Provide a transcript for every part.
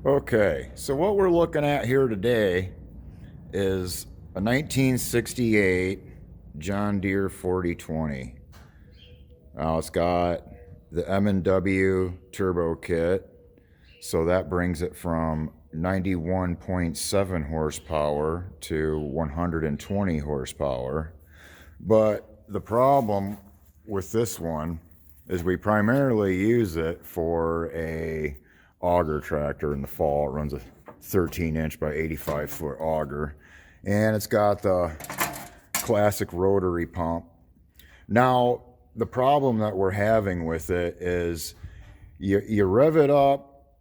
Okay, so what we're looking at here today is a 1968 John Deere 4020. Now it's got the M&W turbo kit, so that brings it from 91.7 horsepower to 120 horsepower. But the problem with this one is we primarily use it for a auger tractor in the fall. It runs a 13-inch by 85-foot auger, and it's got the classic rotary pump. Now, the problem that we're having with it is you rev it up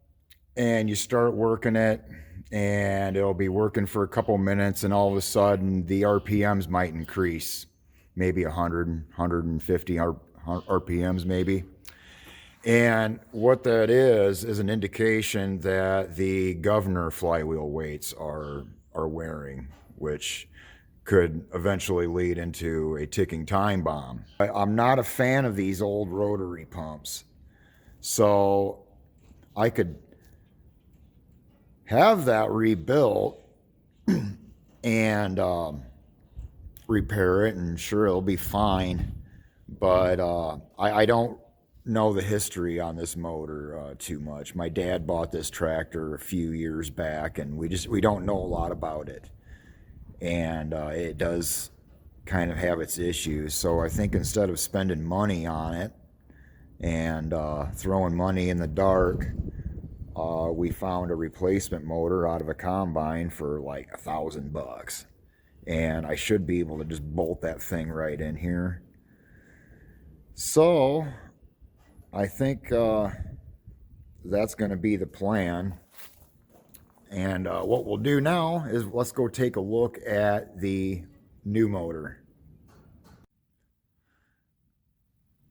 and you start working it, and it'll be working for a couple minutes, and all of a sudden the RPMs might increase, maybe 100, 150 RPMs maybe. And what that is an indication that the governor flywheel weights are wearing, which could eventually lead into a ticking time bomb. I'm not a fan of these old rotary pumps, so I could have that rebuilt and repair it, and sure, it'll be fine. But I don't know the history on this motor too much. My dad bought this tractor a few years back, and we don't know a lot about it. And it does kind of have its issues. So I think instead of spending money on it and throwing money in the dark, we found a replacement motor out of a combine for like $1,000, and I should be able to just bolt that thing right in here. So I think that's going to be the plan. And what we'll do now is let's go take a look at the new motor.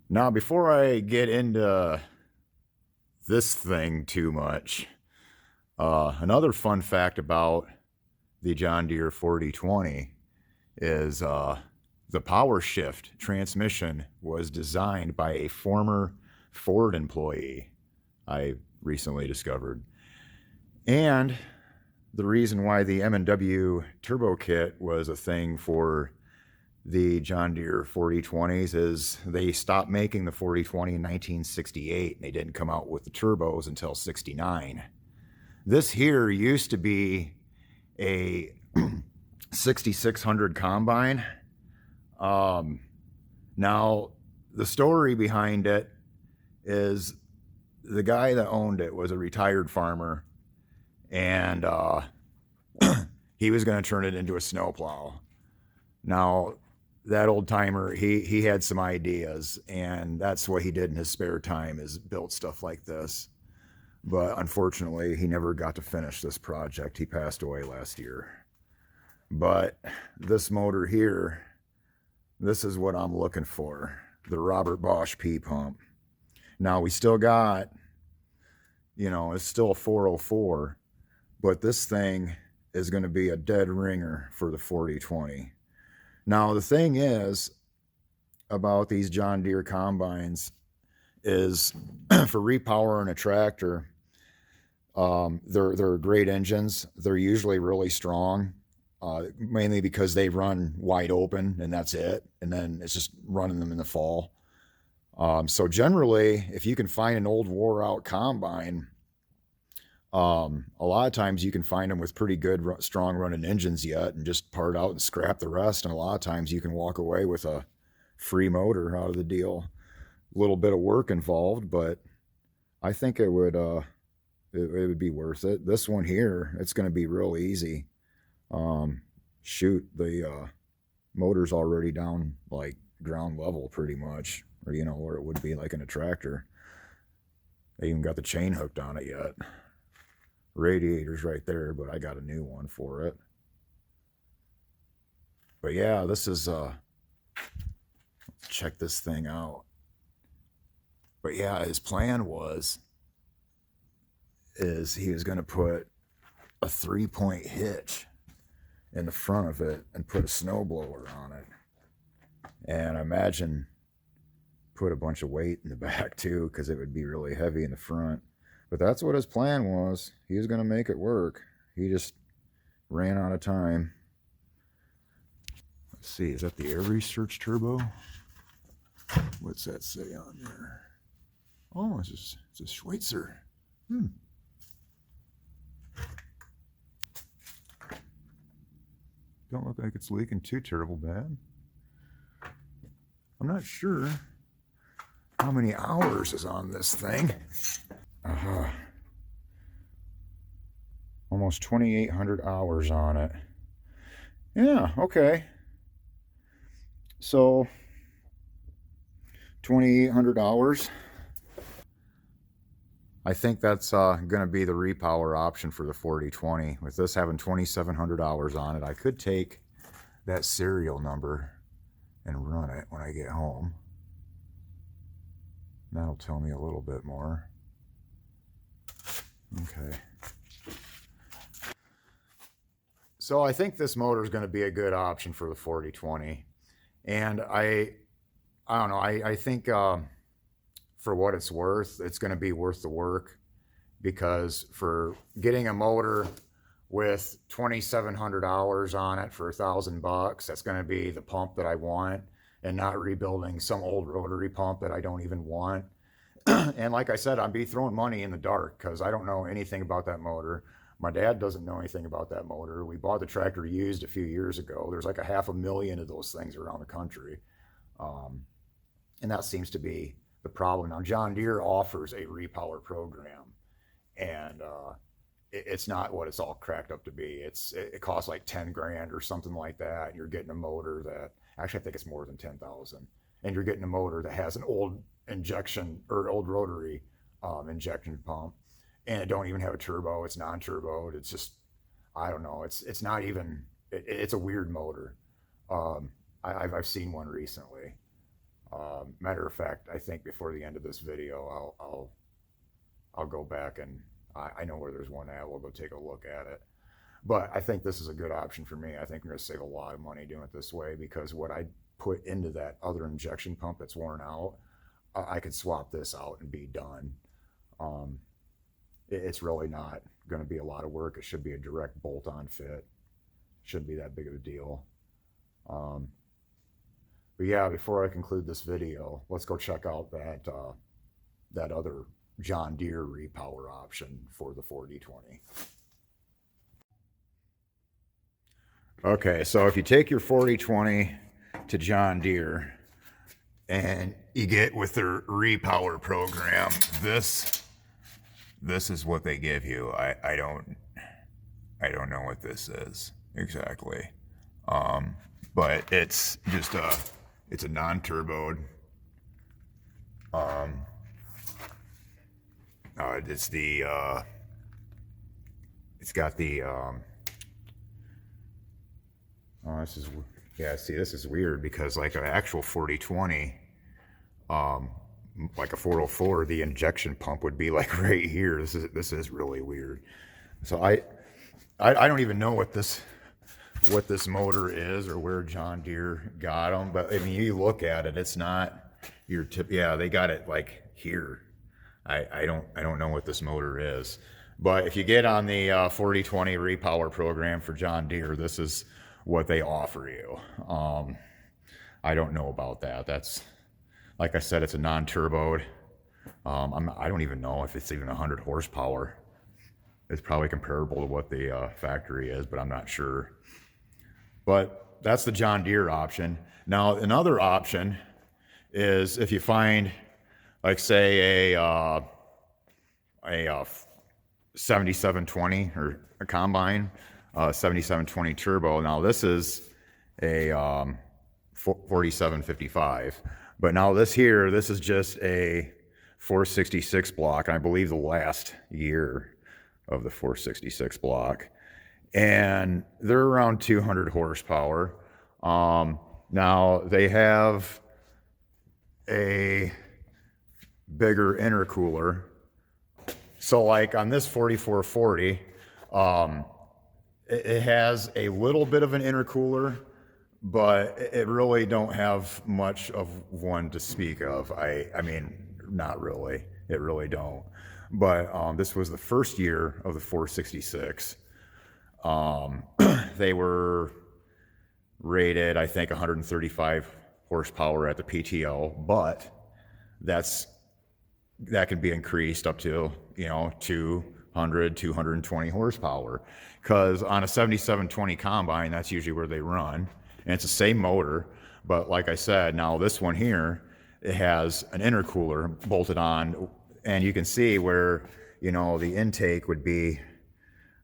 Now, before I get into this thing too much, another fun fact about the John Deere 4020 is the power shift transmission was designed by a former Ford employee, I recently discovered. And the reason why the M&W turbo kit was a thing for the John Deere 4020s is they stopped making the 4020 in 1968, and they didn't come out with the turbos until 69. This here used to be a 6600 combine. Now, the story behind it is the guy that owned it was a retired farmer, and he was going to turn it into a snowplow. Now, that old timer, he had some ideas, and that's what he did in his spare time, is built stuff like this. But unfortunately, he never got to finish this project. He passed away last year. But this motor here, this is what I'm looking for, the Robert Bosch P pump. Now, we still got, it's still a 404, but this thing is going to be a dead ringer for the 4020. Now, the thing is about these John Deere combines is for repowering a tractor, they're great engines. They're usually really strong, mainly because they run wide open and that's it. And then it's just running them in the fall. So generally, if you can find an old wore out combine, a lot of times you can find them with pretty good, strong running engines yet and just part out and scrap the rest. And a lot of times you can walk away with a free motor out of the deal. A little bit of work involved, but I think it would be worth it. This one here, it's going to be real easy. Shoot, the motor's already down like ground level pretty much, or where it would be like in a tractor. They even got the chain hooked on it yet. Radiator's right there, but I got a new one for it. But yeah, this is let's check this thing out. But yeah, his plan is he was going to put a 3-point hitch in the front of it and put a snowblower on it, and I imagine put a bunch of weight in the back too, because it would be really heavy in the front. But that's what his plan was. He was going to make it work. He just ran out of time. Let's see, is that the air research turbo? What's that say on there? Oh, it's a Schweitzer. Don't look like it's leaking too terrible bad. I'm not sure how many hours is on this thing. Almost 2,800 hours on it. Yeah, okay. So 2,800 hours. I think that's going to be the repower option for the 4020. With this having 2,700 hours on it, I could take that serial number and run it when I get home. That'll tell me a little bit more. Okay. So I think this motor is going to be a good option for the 4020. And I don't know, I think for what it's worth, it's going to be worth the work, because for getting a motor with 2,700 hours on it for $1,000, that's going to be the pump that I want, and not rebuilding some old rotary pump that I don't even want. And like I said, I'd be throwing money in the dark because I don't know anything about that motor. My dad doesn't know anything about that motor. We bought the tractor used a few years ago. There's like 500,000 of those things around the country. And that seems to be the problem. Now, John Deere offers a repower program, and it's not what it's all cracked up to be. It costs like 10 grand or something like that. And you're getting a motor that, actually I think it's more than 10,000. And you're getting a motor that has an old injection or old rotary injection pump, and it don't even have a turbo. It's non-turboed. It's just, I don't know. It's not even, it's a weird motor. I've seen one recently. Matter of fact, I think before the end of this video, I'll go back, and I know where there's one at. We'll go take a look at it. But I think this is a good option for me. I think I'm going to save a lot of money doing it this way, because what I put into that other injection pump that's worn out, I could swap this out and be done. It's really not going to be a lot of work. It should be a direct bolt-on fit. Shouldn't be that big of a deal. But yeah, before I conclude this video, let's go check out that other John Deere repower option for the 4020. Okay, so if you take your 4020 to John Deere and you get with their repower program, this is what they give you. I don't know what this is exactly, but it's just it's a non-turboed. It's got the oh, this is, yeah, see, this is weird, because like an actual 4020, like a 404, the injection pump would be like right here. This is really weird. So I don't even know what this motor is or where John Deere got them, but I mean, you look at it, it's not your tip. Yeah, they got it like here. I don't know what this motor is, but if you get on the 4020 repower program for John Deere, this is what they offer you. I don't know about that. That's, like I said, it's a non-turboed. I don't even know if it's even 100 horsepower. It's probably comparable to what the factory is, but I'm not sure. But that's the John Deere option. Now, another option is if you find, like, say, a 7720 or a combine, 7720 turbo. Now, this is a 4755. But now this is just a 466 block, and I believe the last year of the 466 block. And they're around 200 horsepower. Now they have a bigger intercooler. So like on this 4440, it has a little bit of an intercooler, but it really don't have much of one to speak of. I mean, not really. It really don't. But this was the first year of the 466. They were rated, I think, 135 horsepower at the PTO, but that can be increased up to, 200, 220 horsepower. Because on a 7720 combine, that's usually where they run. And it's the same motor. But like I said, now this one here, it has an intercooler bolted on. And you can see where, the intake would be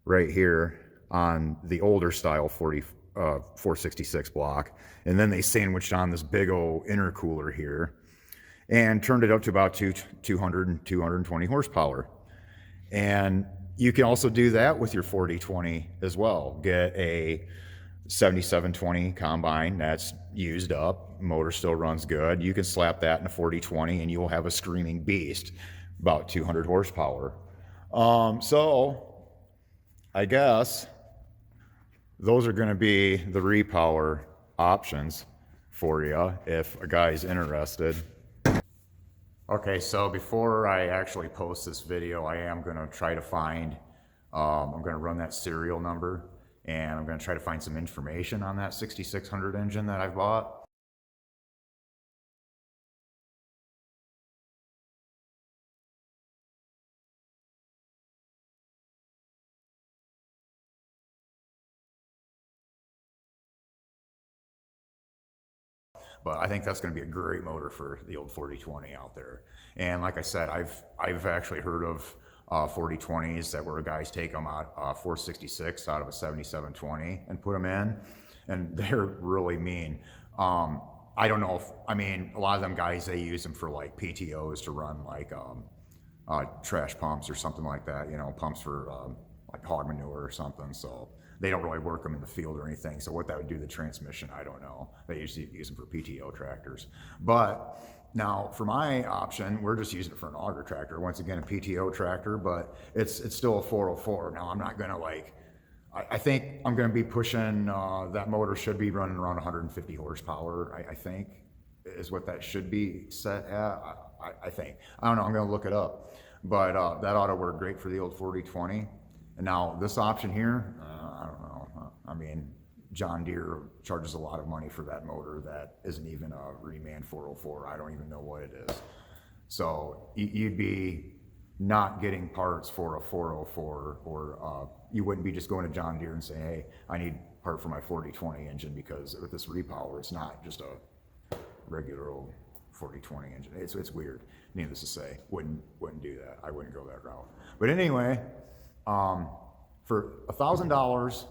right here on the older style 466 block. And then they sandwiched on this big old intercooler here and turned it up to about 200 and 220 horsepower. And you can also do that with your 4020 as well. Get a 7720 combine that's used up, motor still runs good. You can slap that in a 4020 and you will have a screaming beast, about 200 horsepower. So I guess those are going to be the Repower options for you if a guy's interested. Okay, so before I actually post this video, I am going to try to find, I'm going to run that serial number, and I'm going to try to find some information on that 6600 engine that I've bought. But I think that's going to be a great motor for the old 4020 out there. And like I said, I've actually heard of 4020s that where guys take them out 466 out of a 7720 and put them in, and they're really mean. I don't know if, a lot of them guys, they use them for like PTOs to run like trash pumps or something like that, pumps for like hog manure or something. So they don't really work them in the field or anything. So what that would do to the transmission, I don't know. They usually use them for PTO tractors. But now for my option, we're just using it for an auger tractor. Once again, a PTO tractor, but it's still a 404. Now I'm not gonna I think I'm gonna be pushing, that motor should be running around 150 horsepower, I think, is what that should be set at, I think. I don't know, I'm gonna look it up. But that ought to work great for the old 4020. And now this option here, I don't know. John Deere charges a lot of money for that motor that isn't even a reman 404. I don't even know what it is. So you'd be not getting parts for a 404, or you wouldn't be just going to John Deere and saying, hey, I need part for my 4020 engine, because with this Repower, it's not just a regular old 4020 engine. It's weird. Needless to say, wouldn't do that. I wouldn't go that route. But anyway, for $1,000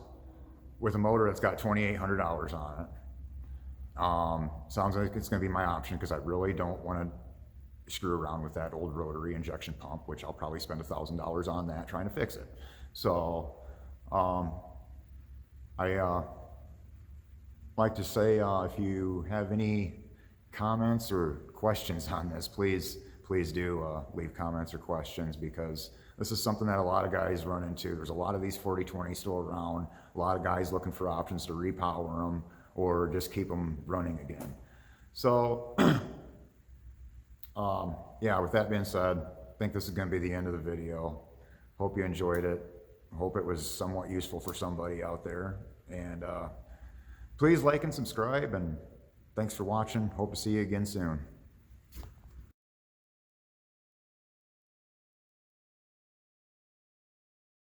with a motor that's got 2,800 hours on it, sounds like it's going to be my option, because I really don't want to screw around with that old rotary injection pump, which I'll probably spend $1,000 on that trying to fix it. So I like to say, if you have any comments or questions on this, please do leave comments or questions, because this is something that a lot of guys run into. There's a lot of these 4020s still around, a lot of guys looking for options to repower them or just keep them running again. So yeah, with that being said, I think this is going to be the end of the video. Hope you enjoyed it. Hope it was somewhat useful for somebody out there. And please like and subscribe, and thanks for watching. Hope to see you again soon.